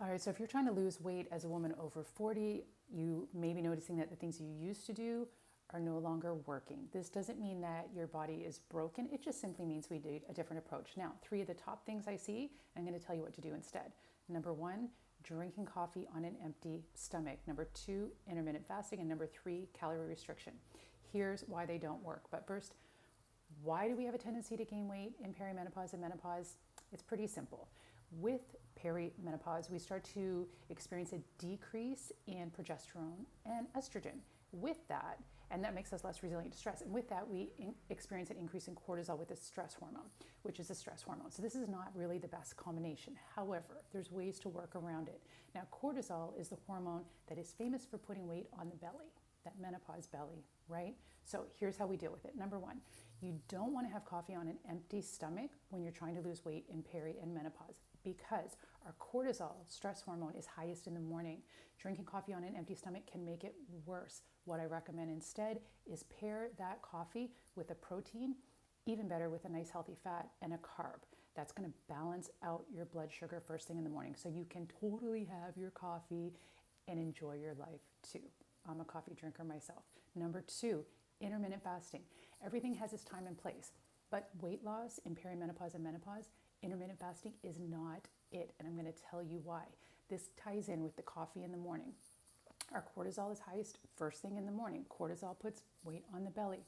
All right, so if you're trying to lose weight as a woman over 40, you may be noticing that the things you used to do are no longer working. This doesn't mean that your body is broken. It just simply means we need a different approach. Now, 3 of the top things I see, I'm going to tell you what to do instead. Number 1, drinking coffee on an empty stomach. Number 2, intermittent fasting. And number 3, calorie restriction. Here's why they don't work. But first, why do we have a tendency to gain weight in perimenopause and menopause? It's pretty simple. With perimenopause, we start to experience a decrease in progesterone and estrogen. With that, and that makes us less resilient to stress. And with that, we experience an increase in cortisol with the stress hormone, which is a stress hormone. So this is not really the best combination. However, there's ways to work around it. Now, cortisol is the hormone that is famous for putting weight on the belly, that menopause belly, right? So here's how we deal with it. Number 1, you don't want to have coffee on an empty stomach when you're trying to lose weight in peri and menopause, because our cortisol, stress hormone, is highest in the morning. Drinking coffee on an empty stomach can make it worse. What I recommend instead is pair that coffee with a protein, even better with a nice healthy fat and a carb. That's going to balance out your blood sugar first thing in the morning, so you can totally have your coffee and enjoy your life too. I'm a coffee drinker myself. Number 2, intermittent fasting. Everything has its time and place, but weight loss in perimenopause and menopause, intermittent fasting is not it, and I'm going to tell you why. This ties in with the coffee in the morning. Our cortisol is highest first thing in the morning. Cortisol puts weight on the belly.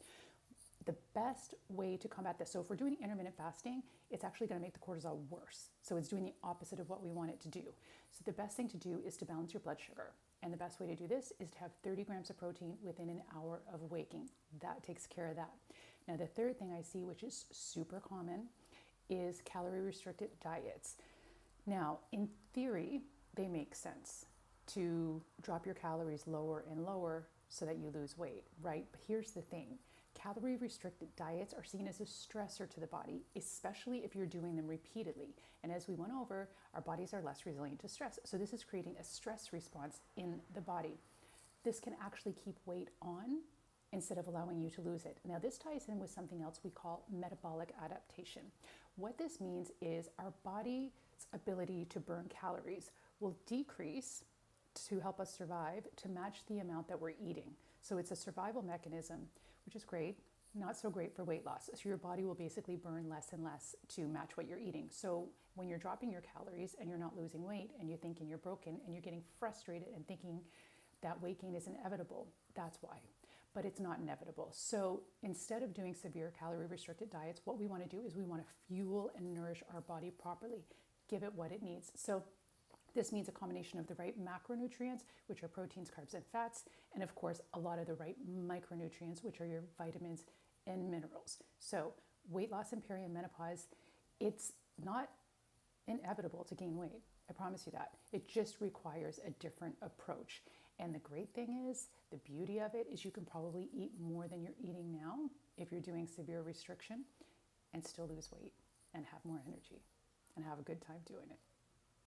The best way to combat this, so if we're doing intermittent fasting, it's actually going to make the cortisol worse. So it's doing the opposite of what we want it to do. So the best thing to do is to balance your blood sugar. And the best way to do this is to have 30 grams of protein within an hour of waking. That takes care of that. Now, the third thing I see, which is super common, is calorie restricted diets. Now, in theory, they make sense to drop your calories lower and lower so that you lose weight, right? But here's the thing. Calorie restricted diets are seen as a stressor to the body, especially if you're doing them repeatedly. And as we went over, our bodies are less resilient to stress. So this is creating a stress response in the body. This can actually keep weight on instead of allowing you to lose it. Now, this ties in with something else we call metabolic adaptation. What this means is our body's ability to burn calories will decrease to help us survive, to match the amount that we're eating. So it's a survival mechanism, which is great, not so great for weight loss. So your body will basically burn less and less to match what you're eating. So when you're dropping your calories and you're not losing weight and you're thinking you're broken and you're getting frustrated and thinking that weight gain is inevitable, that's why. But it's not inevitable. So instead of doing severe calorie restricted diets, what we want to do is we want to fuel and nourish our body properly, give it what it needs. So this means a combination of the right macronutrients, which are proteins, carbs, and fats, and of course, a lot of the right micronutrients, which are your vitamins and minerals. So weight loss in perimenopause, it's not inevitable to gain weight. I promise you that. It just requires a different approach. And the great thing is, the beauty of it is you can probably eat more than you're eating now if you're doing severe restriction and still lose weight and have more energy and have a good time doing it.